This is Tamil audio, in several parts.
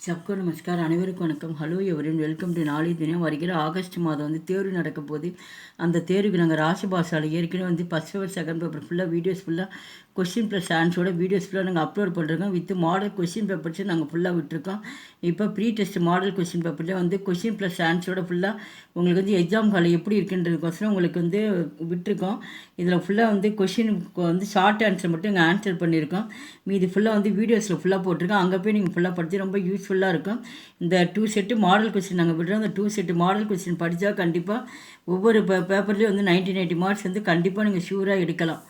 சப்கோ நமஸ்கார், அனைவருக்கும் வணக்கம். ஹலோ எவரின் வெல்கம் டு நாளை தினம். வருகிற ஆகஸ்ட் மாதம் தேர்வு நடக்க போது. அந்த தேர்வுக்கு நாங்கள் ராசி பாஷாவில் ஏற்கனவே ஃபஸ்ட் பேப்பர் செகண்ட் பேப்பர் ஃபுல்லாக வீடியோஸ் ஃபுல்லாக கொஸ்டின் ப்ளஸ் ஆன்சரோட வீடியோஸ் ஃபுல்லாக நாங்கள் அப்லோட் பண்ணுறோம். வித் மாடல் கொஸ்டின் பேப்பர்ஸும் நாங்கள் ஃபுல்லாக விட்டுருக்கோம். இப்போ ப்ரீ டெஸ்ட் மாடல் கொஸ்டின் பேப்பர்லேயே கொஸ்டின் ப்ளஸ் ஆன்சரோட ஃபுல்லாக உங்களுக்கு எக்ஸாம் ஹாலில் எப்படி இருக்குன்றதுக்கோசரம் உங்களுக்கு விட்டுருக்கோம். இதில் ஃபுல்லாக கொஸ்டினுக்கு ஷார்ட் ஆன்சர் மட்டும் இங்கே ஆன்சர் பண்ணியிருக்கோம். மீது ஃபுல்லாக வீடியோஸில் ஃபுல்லாக போட்டிருக்கோம். அங்கே போய் நீங்கள் ஃபுல்லாக படித்து ரொம்ப யூஸ்ஃபுல்லாக இருக்கும். இந்த 2 செட்டு மாடல் கொஸ்டின் நாங்கள் விடுறோம். அந்த 2 செட்டு மாடல் கொஸ்டின் படித்தா கண்டிப்பாக ஒவ்வொரு பேப்பர்லேயும் 90 மார்க்ஸ் கண்டிப்பாக நீங்கள் ஷூராக எடுக்கலாம்.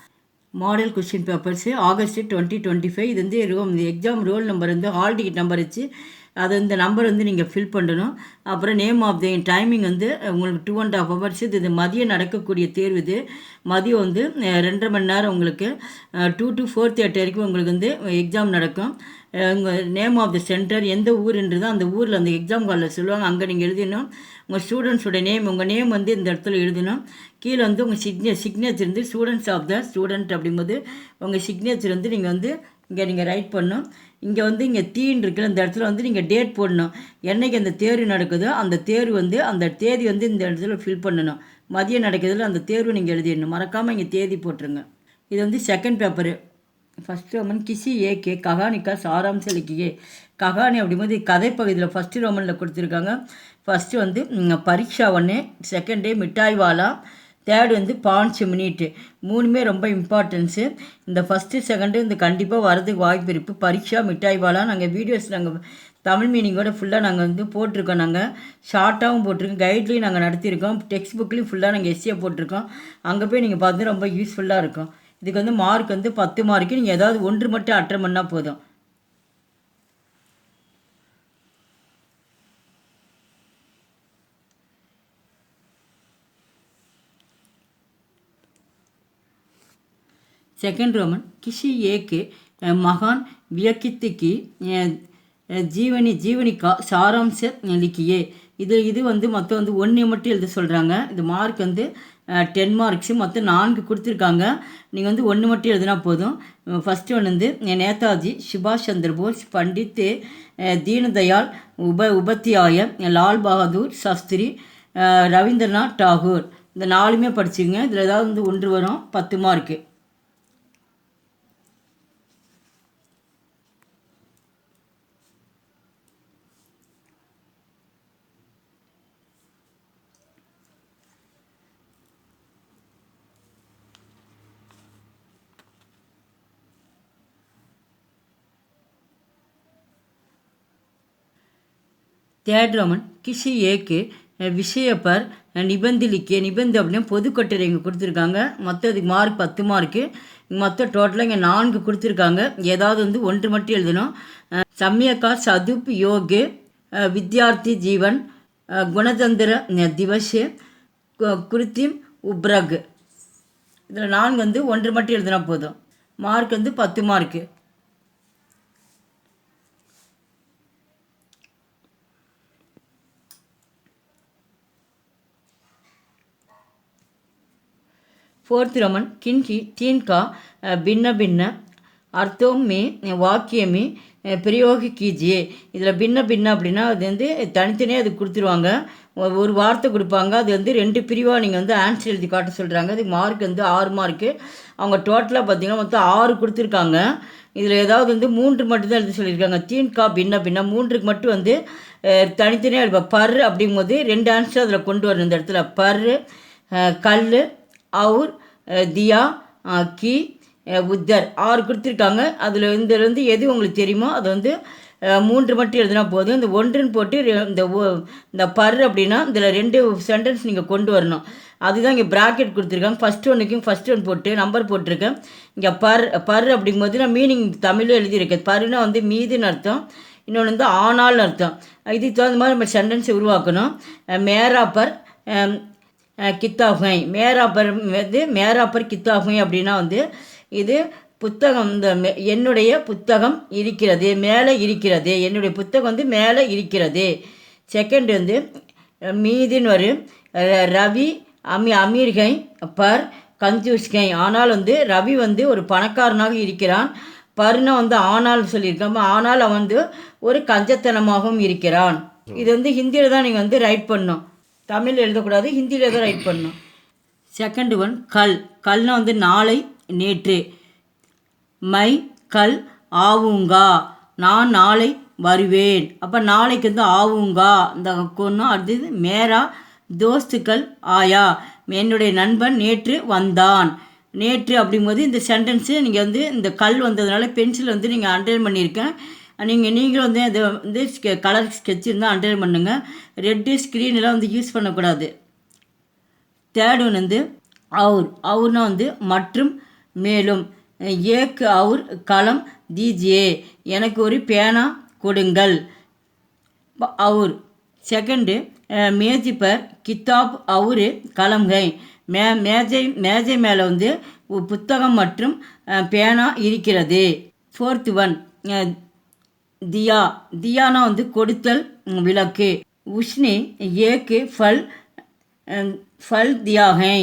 Model question papers August 2025. இது exam roll number hall ticket number வச்சு அது இந்த நம்பர் நீங்கள் ஃபில் பண்ணணும். அப்புறம் நேம் ஆஃப் தி டைமிங் உங்களுக்கு 2.5 hours. இது மதியம் நடக்கக்கூடிய தேர்வு. இது மதியம் 2.5 மணி நேரம் உங்களுக்கு 2 to 4:30 வரைக்கும் உங்களுக்கு எக்ஸாம் நடக்கும். உங்கள் நேம் ஆஃப் தி சென்டர் எந்த ஊருன்றது அந்த ஊரில் அந்த எக்ஸாம் ஹாலில் சொல்லுவாங்க. அங்கே நீங்கள் எழுதணும். உங்கள் ஸ்டூடெண்ட்ஸோட நேம், உங்கள் நேம் இந்த இடத்துல எழுதணும். கீழே உங்கள் signature students of the student அப்படிங்கும்போது உங்கள் சிக்னேச்சர் நீங்கள் இங்கே நீங்கள் ரைட் பண்ணணும். இங்கே இங்கே தீன் இருக்குல்ல, இந்த இடத்துல நீங்கள் டேட் போடணும். என்றைக்கு அந்த தேர்வு நடக்குதோ அந்த தேர்வு அந்த தேதி இந்த இடத்துல ஃபில் பண்ணணும். மதியம் நடக்குதுல அந்த தேர்வு நீங்கள் எழுதிடணும். மறக்காமல் இங்கே தேதி போட்டுருங்க. இது செகண்ட் பேப்பரு. ஃபஸ்ட்டு ரோமன் கிசி ஏகே கஹானிக்கா சாராம்ச லிக்கியே. கஹானி அப்படிங்கும்போது கதை பகுதியில் ஃபஸ்ட்டு ரோமனில் கொடுத்துருக்காங்க. ஃபஸ்ட்டு பரீட்சா 1, செகண்டு மிட்டாய்வாலா, தேர்டு 5 மினிட்டு. 3மே ரொம்ப இம்பார்ட்டன்ஸு. இந்த ஃபஸ்ட்டு செகண்டு கண்டிப்பாக வரதுக்கு வாய்ப்பு இருக்குது. பரீட்சா மிட்டாய்வாலா நாங்கள் வீடியோஸ் தமிழ் மீனிங்கோட ஃபுல்லாக நாங்கள் போட்டிருக்கோம். நாங்கள் ஷார்ட்டாகவும் போட்டிருக்கோம், கைட்லேயும் நாங்கள் நடத்தியிருக்கோம், டெக்ஸ்ட் புக்லேயும் ஃபுல்லாக நாங்கள் எஸ்சியாக போட்டிருக்கோம். அங்கே போய் நீங்கள் பார்த்து ரொம்ப யூஸ்ஃபுல்லாக இருக்கும். இதுக்கு மார்க் 10 மார்க்கு. நீங்கள் ஏதாவது ஒன்று மட்டும் அட்டன் பண்ணால் போதும். செகண்ட் ரோமன் கிஷி ஏக்கு மகான் வியக்கித்துக்கு ஜீவனிக்கா சாராம்ச லிக்கியே. இது மொத்தம் 1 மட்டும் எழுத சொல்கிறாங்க. இது மார்க் 10 மார்க்ஸு. மொத்தம் 4 கொடுத்துருக்காங்க. நீங்கள் 1 மட்டும் எழுதினா போதும். ஃபஸ்ட்டு ஒன்று நேதாஜி சுபாஷ் சந்திர போஸ், பண்டித் தீனதயாள் உபாத்யாய, லால் பகதூர் சாஸ்திரி, ரவீந்திரநாத் டாகூர். இந்த 4மே படிச்சுங்க. இதில் ஏதாவது ஒன்று வரும். 10 மார்க்கு. தேர்ட் ரோமன் கிஷி ஏக்கு விஷய பர் நிபந்து லிக்கிய. நிபந்து அப்படின்னா பொதுக்கட்டுரை இங்கே கொடுத்துருக்காங்க. மொத்தம் இதுக்கு மார்க் 10 மார்க்கு. மொத்தம் டோட்டலாக இங்கே 4 கொடுத்துருக்காங்க. ஏதாவது 1 மட்டும் எழுதணும். சம்யக்கா சதுப் யோகு வித்யார்த்தி ஜீவன் குணதந்திர திவஸ் குருத்திம் உப்ரக். இதில் 4 1 மட்டும் எழுதினா போதும். Mark 10 mark. फोर्थ रोमन किन्की तीन का भिन्न भिन्न अर्थों में वाक्य में प्रयोग कीजिए. இதில் பின்ன அப்படின்னா அது தனித்தனியாக அது கொடுத்துருவாங்க. ஒரு வார்த்தை கொடுப்பாங்க. அது 2 பிரிவாக நீங்கள் ஆன்சர் எழுதி காட்ட சொல்கிறாங்க. அதுக்கு மார்க் 6 மார்க்கு. அவங்க டோட்டலாக பார்த்தீங்கன்னா மொத்தம் 6 கொடுத்துருக்காங்க. இதில் ஏதாவது 3 மட்டும்தான் எழுதி சொல்லியிருக்காங்க. தீன்கா பின்ன 3க்கு மட்டும் தனித்தனியாக எழுப்ப பர் அப்படிங்கும்போது 2 ஆன்சர் அதில் கொண்டு வரணும். இந்த இடத்துல பர், கல், और दिया की உத்தர் 6 கொடுத்துருக்காங்க. அதில் எது உங்களுக்கு தெரியுமோ அது 3 மட்டும் எழுதினா போதும். இந்த 1ன்னு போட்டு இந்த பர் அப்படின்னா இதில் 2 சென்டென்ஸ் நீங்கள் கொண்டு வரணும். அதுதான் இங்கே ப்ராக்கெட் கொடுத்துருக்காங்க. ஃபஸ்ட் ஒன் போட்டு நம்பர் போட்டிருக்கேன். இங்கே பர் அப்படிங்கும்போது நான் மீனிங் தமிழில் எழுதியிருக்கேன். பருன்னா மீதுன்னு அர்த்தம், இன்னொன்று ஆனால்னு அர்த்தம். இதுக்கு தகுந்த மாதிரி நம்ம சென்டென்ஸை உருவாக்கணும். மேராப்பர் கித்தாஃபை. மேராப்பர் கித்தாஃபை அப்படின்னா இது புத்தகம். என்னுடைய புத்தகம் இருக்கிறது, மேலே இருக்கிறது. என்னுடைய புத்தகம் மேலே இருக்கிறது. செகண்ட் மீதின்னு வரும். ரவி அமீர்கை பர் கஞ்சூஸ்கை. ஆனால் ரவி ஒரு பணக்காரனாக இருக்கிறான். பருனா வந்து ஆனால் சொல்லியிருக்கோம். ஆனால் அவன் வந்து ஒரு கஞ்சத்தனமாகவும் இருக்கிறான். இது வந்து ஹிந்தியில் தான் நீங்கள் வந்து ரைட் பண்ணணும். தமிழ் எழுதக்கூடாது, ஹிந்தியில் தான் ரைட் பண்ணணும். செகண்ட் ஒன் கல். கல்னா வந்து நாளை, நேற்று. மை கல் ஆவுங்கா, நான் நாளை வருவேன். அப்போ நாளைக்கு வந்து ஆவுங்கா இந்த கொன்னும். அடுத்தது மேரா தோஸ்துக்கள் ஆயா, என்னுடைய நண்பன் நேற்று வந்தான். நேற்று அப்படிங்கும்போது இந்த சென்டென்ஸு நீங்கள் வந்து இந்த கல் வந்ததுனால பென்சில் வந்து நீங்கள் அண்டர்லைன் பண்ணியிருக்கேன். நீங்களும் வந்து அதை வந்து கலர் ஸ்கெட்ச் இருந்தால் அண்டர்லைன் பண்ணுங்கள். ரெட்டு ஸ்க்ரீனெல்லாம் வந்து யூஸ் பண்ணக்கூடாது. தேர்ட் ஒன் வந்து அவுர்னா வந்து மற்றும் மேலும். ஏக்கு அவுர் கலம் தீஜியே, எனக்கு ஒரு பேனா கொடுங்கள். அவுர். செகண்டு மேஜி பர் கித்தாப் அவுர் கலம் கை, மேஜை மேலே வந்து புத்தகம் மற்றும் பேனா இருக்கிறது. ஃபோர்த் ஒன் தியா. தியானா வந்து கொடுத்தல், விளக்கு. உஷ்ணி ஏக்கு ஃபல் தியாகை,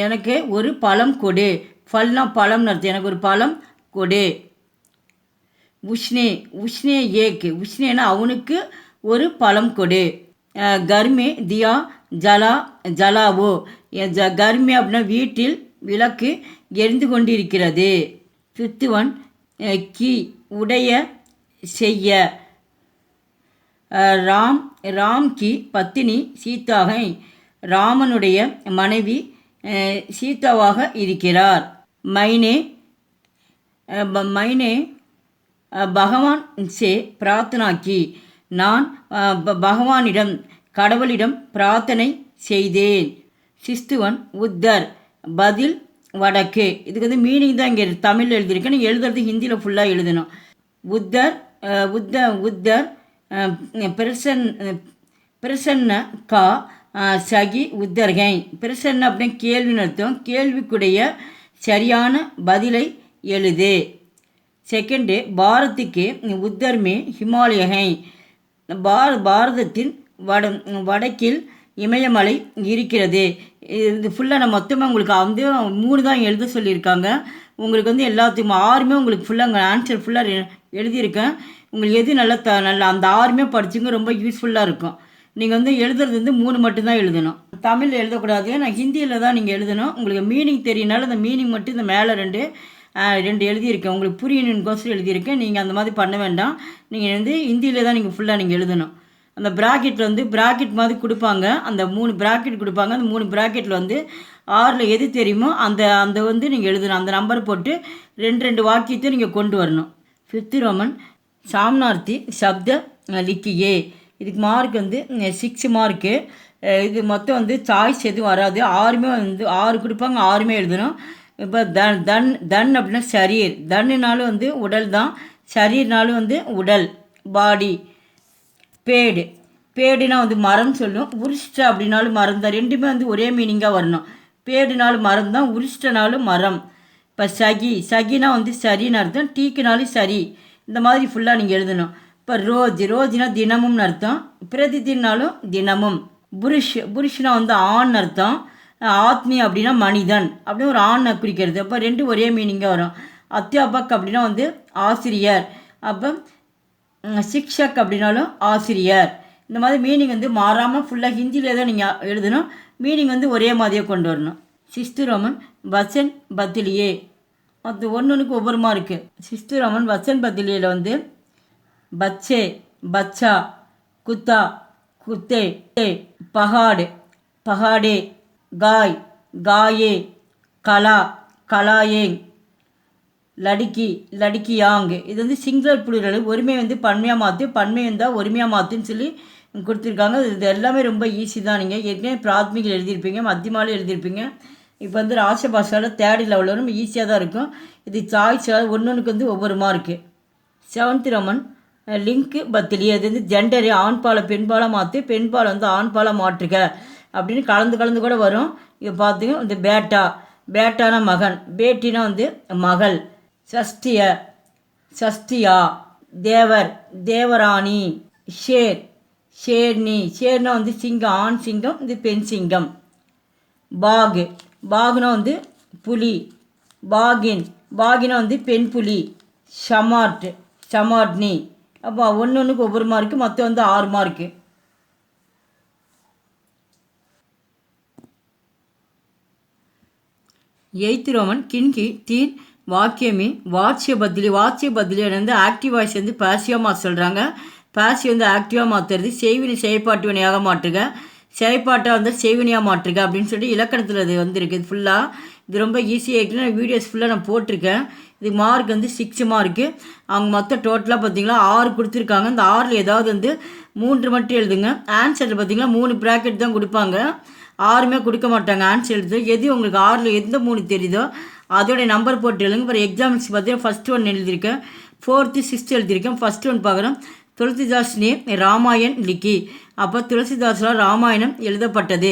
எனக்கு ஒரு பழம் கொடு. ஃபல்னா பழம்னு அர்த்தம், எனக்கு ஒரு பழம் கொடு. உஷ்ணே ஏக்கு, உஷ்ணேனா அவனுக்கு ஒரு பழம் கொடு. கர்மே தியா ஜலாவோ, கர்மி அப்படின்னா வீட்டில் விளக்கு எரிந்து கொண்டிருக்கிறது. ஃபிஃப்த் ஒன் கி உடைய செய்ய. ராம் கி பத்தினி சீதாகை, ராமனுடைய மனைவி சீதாவாக இருக்கிறார். மைனே பகவான் சே பிரார்த்தனா கி, நான் பகவானிடம் கடவுளிடம் பிரார்த்தனை செய்தேன். சிக்ஸ்த் ஒன் உத்தர், பதில் வடக்கு. இதுக்கு வந்து மீனிங் தான் இங்கே தமிழ் எழுதியிருக்கேன், நீங்கள் எழுதுறது ஹிந்தியில் ஃபுல்லாக எழுதணும். உத்தர் பிரசன்ன கா சகி உத்தர்கை. பிரசன்ன அப்படின்னு கேள்வின்னு அர்த்தம், கேள்விக்குடைய சரியான பதிலை எழுது. செகண்டு பாரத்துக்கு உத்தர்மே ஹிமாலயகை, பாரதத்தின் வடக்கில் இமயமலை இருக்கிறது. இது ஃபுல்லாக நான் மொத்தமாக உங்களுக்கு வந்து 3 தான் எழுத சொல்லியிருக்காங்க. உங்களுக்கு வந்து எல்லாத்துக்கும் 6மே உங்களுக்கு ஃபுல்லாக அங்கே ஆன்சர் ஃபுல்லாக எழுதியிருக்கேன். உங்களுக்கு எது நல்லா அந்த 6மே படிச்சுங்க, ரொம்ப யூஸ்ஃபுல்லாக இருக்கும். நீங்கள் வந்து எழுதுறது வந்து 3 மட்டும்தான் எழுதணும், தமிழ் எழுதக்கூடாது. நான் ஹிந்தியில் தான் நீங்கள் எழுதணும். உங்களுக்கு மீனிங் தெரியனால அந்த மீனிங் மட்டும் இந்த மேலே ரெண்டு எழுதியிருக்கேன், உங்களுக்கு புரியணுன்னுக்கோசரம் எழுதியிருக்கேன். நீங்கள் அந்த மாதிரி பண்ண வேண்டாம். நீங்கள் வந்து ஹிந்தியில் தான் நீங்கள் ஃபுல்லாக நீங்கள் எழுதணும். அந்த ப்ராக்கெட்டில் வந்து ப்ராக்கெட் மாதிரி கொடுப்பாங்க, அந்த 3 ப்ராக்கெட் கொடுப்பாங்க. அந்த 3 ப்ராக்கெட்டில் வந்து 6ல் எது தெரியுமோ அந்த வந்து நீங்கள் எழுதணும். அந்த நம்பர் போட்டு 2 வாக்கியத்தை நீங்கள் கொண்டு வரணும். ஃபிஃப்த் ரோமன் சாம்னார்த்தி சப்த லிக்கியே. இதுக்கு மார்க் வந்து 6 மார்க்கு. இது மொத்தம் வந்து சாய்ஸ் எதுவும் வராது. 6மே வந்து 6 கொடுப்பாங்க, 6மே எழுதணும். இப்போ தன் அப்படின்னா சரீர். தன்னுனாலும் வந்து உடல் தான், சரீர்னாலும் வந்து உடல், பாடி. பேடுனா வந்து மரம் சொல்லும். உரிஷ்ட அப்படின்னாலும் மரம் தான். 2மே வந்து ஒரே மீனிங்காக வரணும். பேடுனாலும் மரம் தான், உரிஷ்டனாலும் மரம். இப்போ சகினா வந்து சரின்னு அர்த்தம், டீக்குனாலும் சரி. இந்த மாதிரி ஃபுல்லாக நீங்கள் எழுதணும். இப்போ ரோஜ்னா தினமும்னு அர்த்தம், பிரதிதினாலும் தினமும். புருஷ்னா வந்து ஆண் அர்த்தம், ஆத்மி அப்படின்னா மனிதன் அப்படின்னு ஒரு ஆணை குறிக்கிறது. அப்போ 2 ஒரே மீனிங்காக வரும். அத்தியாபக் அப்படின்னா வந்து ஆசிரியர், அப்போ சிக்ஷக் அப்படின்னாலும் ஆசிரியர். இந்த மாதிரி மீனிங் வந்து மாறாமல் ஃபுல்லாக ஹிந்தியில் தான் நீங்கள் எழுதணும். மீனிங் வந்து ஒரே மாதிரியே கொண்டு வரணும். 6th Roman Vasan பத்திலியே. அது ஒன்றுக்கு ஒவ்வொரு மார்க்கு. 6th ரோமன் வசன் பத்திலியில் வந்து பச்சே, பச்சா, குத்தா, குத்தே, பகாடே, காயே, கலாயேங், லடிக்கியாங். இது வந்து சிங்குலர் புளூரல். ஒருமை வந்து பன்மையாக மாற்று, பன்மை இருந்தால் ஒருமையாக மாற்றுன்னு சொல்லி கொடுத்துருக்காங்க. இது எல்லாமே ரொம்ப ஈஸி தான். நீங்கள் ஏற்கனவே பிராத்மிகில் எழுதியிருப்பீங்க, மத்தியமாவில் எழுதியிருப்பீங்க. இப்போ வந்து ராஷ்டிரபாஷாவில் 3rd லெவலில் வரும், ஈஸியாக தான் இருக்கும். இது சாய்ஸ் ஒன்றுக்கு வந்து ஒவ்வொரு மார்க்கு. 7th Roman link பத்திலி. அது வந்து ஜெண்டரு, ஆண்பாலை பெண்பாலாக மாற்று, பெண்பாலை வந்து ஆண்பாலாக மாற்றுக அப்படின்னு கலந்து கூட வரும். இதை பார்த்துங்க. இந்த பேட்டானா மகன், பேட்டினா வந்து மகள். சஷ்டியா தேவராணி. ஷேர்னா வந்து சிங்கம், ஆண் சிங்கம், இது பெண் சிங்கம். பாகுனா வந்து புலி, பாகின், பாகினா வந்து பெண் புலி. ஷமார்ட், ஷமார்ட்னி. அப்போ ஒன்றுக்கு ஒவ்வொரு மார்க்கு, மொத்தம் வந்து 6 மார்க்கு. எய்த் ரோமன் கின்கி தீன் வாக்கியமி வாட்சிய பதிலி. வாட்சிய பதிலி வந்து ஆக்டிவ் வாய்ஸ் வந்து பாசிவாக மாற்ற சொல்கிறாங்க. பாசி வந்து ஆக்டிவாக மாற்றுறது. செய்வினை செயற்பாட்டு வினையாக மாற்றுக, செயற்பாட்டாக வந்து செய்வினையாக மாற்றுக அப்படின்னு சொல்லிட்டு இலக்கணத்தில் இது வந்துருக்கு. இது ஃபுல்லாக இது ரொம்ப ஈஸியாக இருக்குன்னு வீடியோஸ் ஃபுல்லாக நான் போட்டிருக்கேன். இது மார்க் வந்து 6 மார்க்கு. அவங்க மொத்தம் டோட்டலாக பார்த்தீங்கன்னா 6 கொடுத்துருக்காங்க. இந்த 6ல் ஏதாவது வந்து 3 மட்டும் எழுதுங்க. ஆன்சரில் பார்த்தீங்கன்னா 3 ப்ராக்கெட் தான் கொடுப்பாங்க, 6மே கொடுக்க மாட்டாங்க. ஆன்சர் எழுது எது உங்களுக்கு 6ல் எந்த 3 தெரியுதோ அதோடைய நம்பர் போட்டு எழுதுங்க. இப்போ எக்ஸாம்பிள்ஸ் பார்த்தீங்கன்னா ஃபஸ்ட் 1 எழுதியிருக்கேன், 4th 6th எழுதியிருக்கேன். ஃபஸ்ட் 1 பார்க்குறோம். துளசிதாஸ்னே ராமாயண் லிக்கி. அப்போ துளசிதாஸால் ராமாயணம் எழுதப்பட்டது.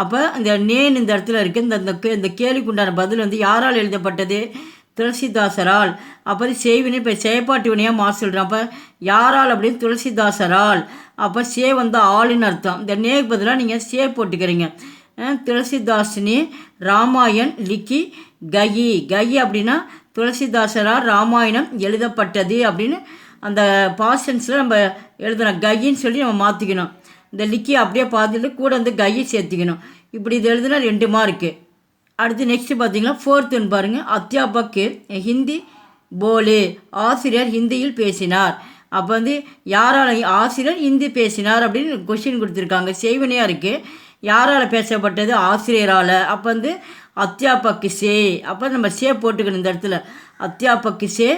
அப்போ இந்த நேன் இந்த இடத்துல இருக்குது. இந்த கேள்விக்கு உண்டான பதில் வந்து யாரால் எழுதப்பட்டது? துளசிதாசரால். அப்போ செய்வினை இப்போ செயற்பாட்டு வினையாக மாற்ற சொல்கிறேன். அப்போ யாரால் அப்படின்னு துளசிதாசரால். அப்போ சே வந்து ஆளுன்னு அர்த்தம். இந்த நேக்கு பதிலாக நீங்கள் சே போட்டுக்கிறீங்க. துளசிதாசினி ராமாயண் லிக்கி கயி. கயி அப்படின்னா துளசிதாசரால் ராமாயணம் எழுதப்பட்டது அப்படின்னு அந்த பாஸ்டன்ஸில் நம்ம எழுதணும். கயின்னு சொல்லி நம்ம மாற்றிக்கணும். இந்த லிக்கி அப்படியே பார்த்துட்டு கூட வந்து கயி சேர்த்துக்கணும். இப்படி இது எழுதுனா 2 மார்க்கு. அடுத்து நெக்ஸ்ட்டு பார்த்தீங்கன்னா 4th ஒன்று பாருங்கள். அத்தியாபக்கு ஹிந்தி போலே. ஆசிரியர் ஹிந்தியில் பேசினார். அப்போ வந்து யாரால் ஆசிரியர் ஹிந்தி பேசினார் அப்படின்னு கொஷின் கொடுத்துருக்காங்க. செய்வினையாக இருக்குது. யாரால் பேசப்பட்டது? ஆசிரியரால். அப்போ வந்து அத்தியாபக்கு சே. அப்போ நம்ம சே போட்டுக்கணும் இந்த இடத்துல. அத்தியாபக்கு சே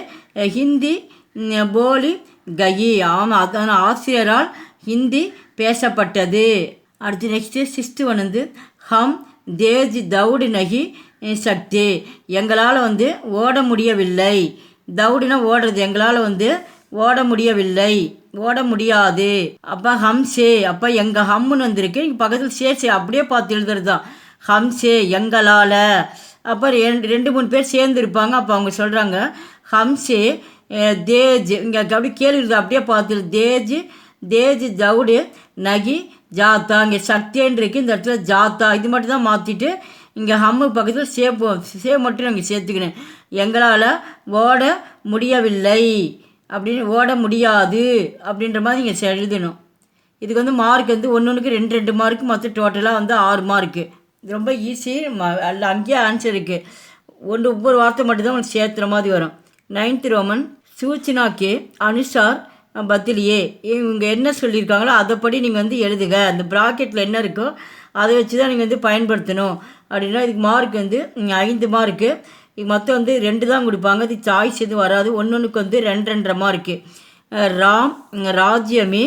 ஹிந்தி போலி கயி. ஆமாம், அதான் ஆசிரியரால் ஹிந்தி பேசப்பட்டது. அடுத்து நெக்ஸ்ட்டு 6th ஒன் வந்து ஹம் தேஜ் தவுடு நகி சக்தி. எங்களால் வந்து ஓட முடியவில்லை. தவுடுனா ஓடுறது, எங்களால் வந்து ஓட முடியவில்லை, ஓட முடியாது. அப்போ ஹம்சே. அப்போ எங்கள் ஹம்முன்னு வந்திருக்கு. இங்கே பக்கத்தில் சே அப்படியே பார்த்து எழுதுறது தான். ஹம்சே எங்களால். அப்போ 2-3 பேர் சேர்ந்து இருப்பாங்க. அப்போ அவங்க சொல்கிறாங்க ஹம்சே தேஜ். இங்கே அப்படி கேள்வி அப்படியே பார்த்து தேஜ் தேஜ் தவுடு நகி ஜாத்தா. இங்கே சக்தின்னு இருக்குது, இந்த இடத்துல ஜாத்தா. இது மட்டும் தான் மாற்றிட்டு இங்கே ஹம்மு பக்கத்தில் சே மட்டும் நாங்கள் சேர்த்துக்கணும். எங்களால் ஓட முடியவில்லை அப்படின்னு, ஓட முடியாது அப்படின்ற மாதிரி நீங்கள் எழுதணும். இதுக்கு வந்து மார்க் வந்து 1-1க்கு 2 மார்க்கு, மொத்தம் டோட்டலாக வந்து 6 மார்க்கு. இது ரொம்ப ஈஸி. அங்கேயே ஆன்சர் இருக்குது. ஒவ்வொரு வார்த்தை மட்டும்தான் உங்களுக்கு சேர்த்துற மாதிரி வரும். 9th Roman Soochna K அனுசார் பதிலியே. இவங்க என்ன சொல்லியிருக்காங்களோ அதைப்படி நீங்கள் வந்து எழுதுக. அந்த ப்ராக்கெட்டில் என்ன இருக்கோ அதை வச்சு தான் நீங்கள் வந்து பயன்படுத்தணும் அப்படின்னா. இதுக்கு மார்க் வந்து 5 மார்க்கு. இது மொத்தம் வந்து 2 தான் கொடுப்பாங்க. இது சாய்ஸ் எதுவும் வராது. 1-1க்கு வந்து 2-2 மார்க்கு. ராம் ராஜ்யமே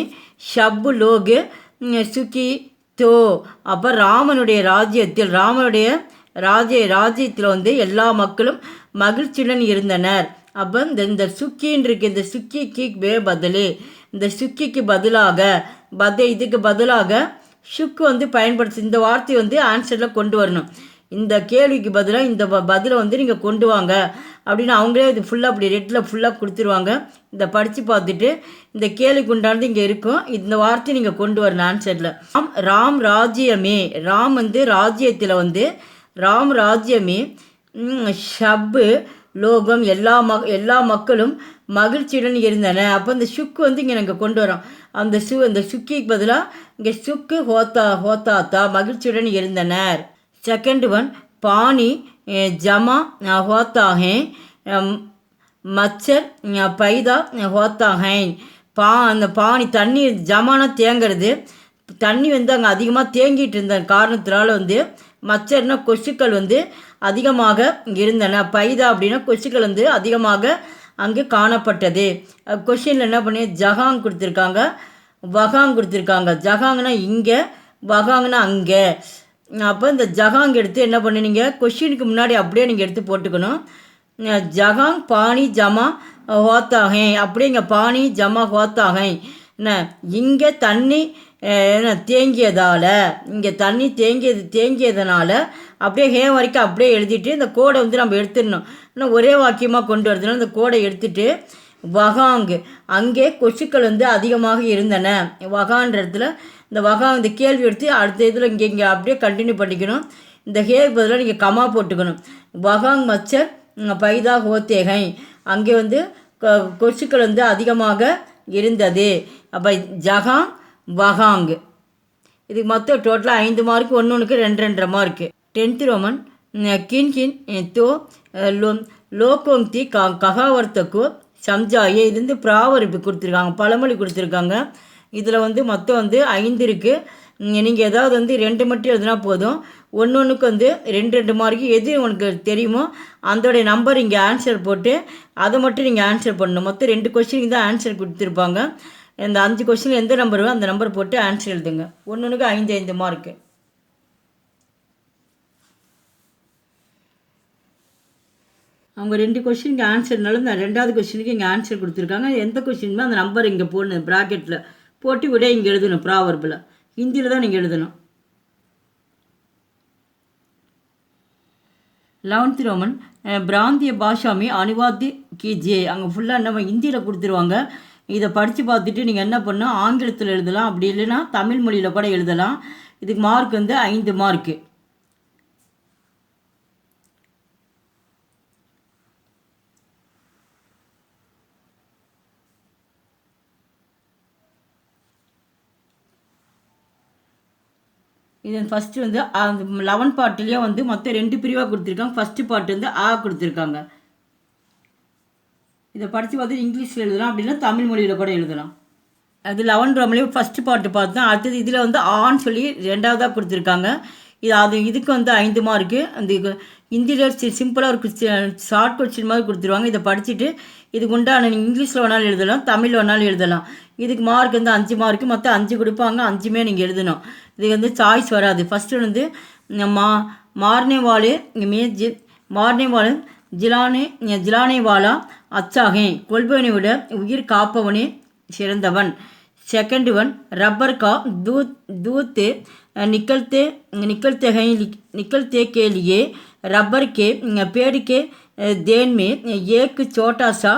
ஷப்பு லோகு சுகி தோ. அப்போ ராமனுடைய ராஜ்யத்தில், ராமனுடைய ராஜ்யத்தில் வந்து எல்லா மக்களும் மகிழ்ச்சியுடன் இருந்தனர். அப்போ இந்த சுக்கின்னு இருக்கு, இந்த சுக்கிக்கு பதில், இந்த சுக்கிக்கு பதிலாக இதுக்கு பதிலாக ஷுக்கு வந்து பயன்படுத்தி இந்த வார்த்தை வந்து ஆன்சரில் கொண்டு வரணும். இந்த கேள்விக்கு பதிலாக இந்த பதிலை வந்து நீங்கள் கொண்டு வாங்க அப்படின்னு அவங்களே இது ஃபுல்லாக அப்படி ரெட்டில் ஃபுல்லாக கொடுத்துருவாங்க. இந்த படித்து பார்த்துட்டு இந்த கேள்விக்கு உண்டானது இங்கே இருக்கும், இந்த வார்த்தையை நீங்கள் கொண்டு வரணும் ஆன்சரில். ராம் ராஜ்யமே. ராம் வந்து ராஜ்யத்தில் வந்து ராம் ராஜ்யமே ஷப்பு லோகம் எல்லா மக்களும் மகிழ்ச்சியுடன் இருந்தன. அப்போ இந்த சுக்கு வந்து இங்கே நாங்கள் கொண்டு வரோம். அந்த சுக்கிக்கு பதிலாக இங்கே சுக்கு ஹோத்தாத்தா மகிழ்ச்சியுடன் இருந்தனர். செகண்ட் ஒன் பானி ஜமா ஹோத்தாஹே மச்சர் பைதா ஹோத்தாஹேன். அந்த பானி தண்ணி ஜமானா தேங்கிறது, தண்ணி வந்து அங்கே அதிகமாக தேங்கிட்டு இருந்த காரணத்தினால வந்து மச்சர்னா கொசுக்கள் வந்து அதிகமாக இருந்தன. பைதா அப்படின்னா கொசுக்கள் வந்து அதிகமாக அங்கே காணப்பட்டது. கொஷினில் என்ன பண்ணி ஜஹாங் கொடுத்துருக்காங்க, வகாங் கொடுத்துருக்காங்க. ஜஹாங்னா இங்கே, வகாங்னா அங்கே. அப்போ இந்த ஜஹாங் எடுத்து என்ன பண்ணுனீங்க, கொஷினுக்கு முன்னாடி அப்படியே நீங்கள் எடுத்து போட்டுக்கணும். ஜஹாங் பானி ஜமா ஹோத்தாகே. அப்படியே இங்கே பானி ஜமா ஹோத்தாகே. என்ன இங்கே தண்ணி தேங்கியதால், இங்கே தண்ணி தேங்கியதுனால அப்படியே ஹே வரைக்கும் அப்படியே எழுதிட்டு இந்த கோடை வந்து நம்ம எடுத்துடணும். இன்னும் ஒரே வாக்கியமாக கொண்டு வரதுனால இந்த கோடை எடுத்துட்டு வகாங்கு அங்கே கொசுக்கள் வந்து அதிகமாக இருந்தன. வகான்ற இடத்துல இந்த வகாங் இந்த கேள்வி எடுத்து அடுத்த இதில் இங்கே அப்படியே கண்டினியூ பண்ணிக்கணும். இந்த ஹே பதிலாக நீங்கள் கமா போட்டுக்கணும். வகாங் மச்சர் பைதா ஹோத்தேகை, அங்கே வந்து கொசுக்கள் வந்து அதிகமாக இருந்தது. அப்போ ஜஹாங் வஹாங். இதுக்கு மொத்தம் டோட்டலாக 5 மார்க்கு, ஒன்றுக்கு 2 மார்க்கு. 10th ரோமன் கின் கின் தோ லோகோங்தி ககாவர்த்தக்கு சம்ஜாயே. இது வந்து ப்ராவர்பு கொடுத்துருக்காங்க, பழமொழி கொடுத்துருக்காங்க. இதில் வந்து மொத்தம் வந்து 5 இருக்குது. நீங்கள் ஏதாவது வந்து 2 மட்டும் எழுதுனா போதும். ஒன்றுக்கு வந்து 2 மார்க்கு. எது உனக்கு தெரியுமோ அதோடைய நம்பர் இங்கே ஆன்சர் போட்டு அதை மட்டும் நீங்கள் ஆன்சர் பண்ணணும். மொத்தம் 2 கொஸ்டினுக்கு தான் ஆன்சர் கொடுத்துருப்பாங்க. இந்த 5 கொஸ்டின் எந்த நம்பரோ அந்த நம்பர் போட்டு ஆன்சர் எழுதுங்க. ஒன்றுக்கு 5 மார்க்கு. அவங்க 2 கொஸ்டினுக்கு ஆன்சர்னாலும் இந்த 2வது கொஸ்டினுக்கு இங்கே ஆன்சர் கொடுத்துருக்காங்க. எந்த கொஸ்டினுமே அந்த நம்பர் இங்கே போடணும், ப்ராக்கெட்டில் போட்டு விட இங்கே எழுதணும். ப்ராவர்பில் ஹிந்தியில் தான் நீங்கள் எழுதணும். 11th ரோமன் பிராந்திய பாஷாமி அனுவாதி கீஜே. அங்கே ஃபுல்லாக நம்ம ஹிந்தியில் கொடுத்துருவாங்க. இதை படித்து பார்த்துட்டு நீங்கள் என்ன பண்ணணும், ஆங்கிலத்தில் எழுதலாம், அப்படி இல்லைன்னா தமிழ் மொழியில் கூட எழுதலாம். இதுக்கு மார்க் வந்து 5 மார்க்கு. இது ஃபஸ்ட்டு வந்து அந்த 11 பார்ட்லேயே வந்து மொத்தம் 2 பிரிவாக கொடுத்துருக்காங்க. ஃபஸ்ட்டு பார்ட் வந்து ஆ கொடுத்துருக்காங்க. இதை படித்து பார்த்து இங்கிலீஷில் எழுதலாம், அப்படின்னா தமிழ் மொழியில் கூட எழுதலாம். அது 11 ரோமன்லேயும் ஃபஸ்ட்டு பார்ட்டு பார்த்தோம். அடுத்தது இதில் வந்து ஆன்னு சொல்லி 2வதாக கொடுத்துருக்காங்க. இதுக்கு வந்து 5 மார்க்கு. அந்த ஹிந்தியில் சிம்பிளாக ஒரு ஷார்ட் கொஸ்டின் மாதிரி கொடுத்துருவாங்க. இதை படிச்சுட்டு இதுக்கு உண்டான நீங்கள் இங்கிலீஷில் வேணாலும் எழுதலாம், தமிழ் வேணாலும் எழுதலாம். இதுக்கு மார்க் வந்து 5 மார்க்கு. மொத்தம் 5 கொடுப்பாங்க. 5மே நீங்கள் எழுதணும். இது வந்து சாய்ஸ் வராது. ஃபஸ்ட்டு வந்து மார்னேவாலே ஜிலானேவாலா அச்சாகே, கொள்பவனை விட உயிர் காப்பவனே சிறந்தவன். செகண்ட் ஒன் ரப்பர் கா दूत निकलते के लिए रबर के पेड़ के देन में एक छोटा सा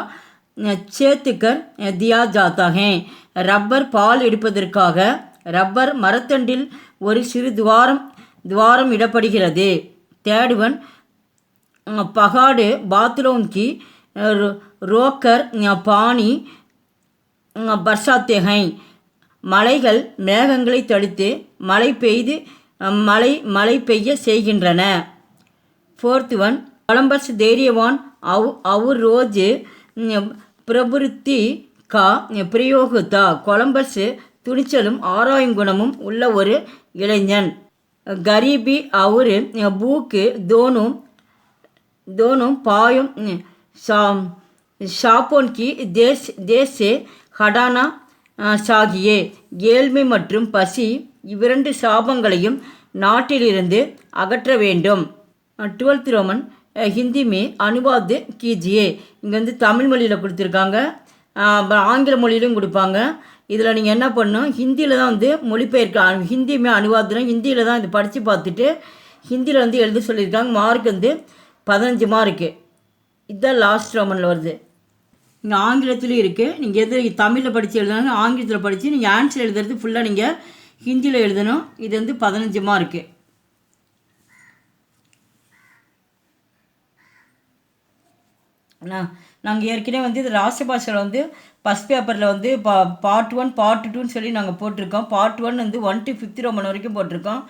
छेद कर दिया जाता है. ரப்பர் பால் எடுப்பதற்காக ரப்பர் மரத்தண்டில் ஒரு சிறு துவாரம் இடப்படுகிறது. தேர்ட் ஒன் பகாடு பாத்ரூம் கி ரோக்கர் பானி பர்சாத்தே ஹை, மலைகள் மேகங்களை தடுத்து மழை பெய்ய செய்கின்றன. ஃபோர்த் ஒன் கொலம்பஸ் தைரியவான் அவுர் ரோஜ் பிரபுத்தி கா பிரயோகத்தா, கொலம்பஸ் துணிச்சலும் ஆராயும் குணமும் உள்ள ஒரு இளைஞன். கரீபி அவுர் பூக்கு தோனும் பாயும் ஷாப்போன் கி தேஸ் ஹடானா சாகியே, ஏழ்மை மற்றும் பசி இவ்விரண்டு சாபங்களையும் நாட்டிலிருந்து அகற்ற வேண்டும். 12th ரோமன் ஹிந்தி மே அனுவாத் கீஜியே. இங்கே வந்து தமிழ் மொழியில் கொடுத்துருக்காங்க, ஆங்கில மொழியிலும் கொடுப்பாங்க. இதில் நீங்கள் என்ன பண்ணணும், ஹிந்தியில் தான் வந்து மொழிபெயர்க்க, ஹிந்தி மே அனுவாத்னா ஹிந்தியில் தான் இது படித்து பார்த்துட்டு ஹிந்தியில் வந்து எழுத சொல்லியிருக்காங்க. மார்க் வந்து 15 மார்க்கு. இதுதான் லாஸ்ட் ரோமனில் வருது. இங்கே ஆங்கிலத்துலேயும் இருக்குது. நீங்கள் எது தமிழில் படித்து எழுதணும், ஆங்கிலத்தில் படித்து நீங்கள் ஆன்சர் எழுதுறது ஃபுல்லாக நீங்கள் ஹிந்தியில் எழுதணும். இது வந்து 15 மார்க்கு. நாங்கள் ஏற்கனவே வந்து இது ராசபாஷையில் வந்து ஃபஸ்ட் பேப்பரில் வந்து பார்ட் 1 பார்ட் 2ன்னு சொல்லி நாங்கள் போட்டிருக்கோம். பார்ட் 1 வந்து 1 to 5th ரோமன் வரைக்கும் போட்டிருக்கோம்.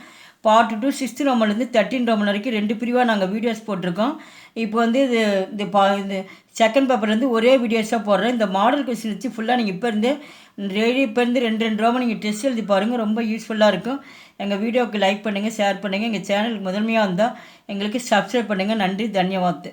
பார்ட் 2 6th ரோமன்லேருந்து 13 ரோமன் வரைக்கும் 2 பிரிவாக நாங்கள் வீடியோஸ் போட்டிருக்கோம். இப்போ வந்து இது செகண்ட் பேப்பர்லேருந்து ஒரே வீடியோஸாக போடுறேன். இந்த மாடல் கொஸ்டின் வச்சு ஃபுல்லாக நீங்கள் இப்போ இருந்து 2 ரோமன் நீங்கள் டெஸ்ட் எழுதி பாருங்கள், ரொம்ப யூஸ்ஃபுல்லாக இருக்கும். எங்கள் வீடியோவுக்கு லைக் பண்ணுங்கள், ஷேர் பண்ணுங்கள். எங்கள் சேனலுக்கு முதன்மையாக இருந்தால் எங்களுக்கு சப்ஸ்கிரைப் பண்ணுங்கள். நன்றி, தன்யவாத்.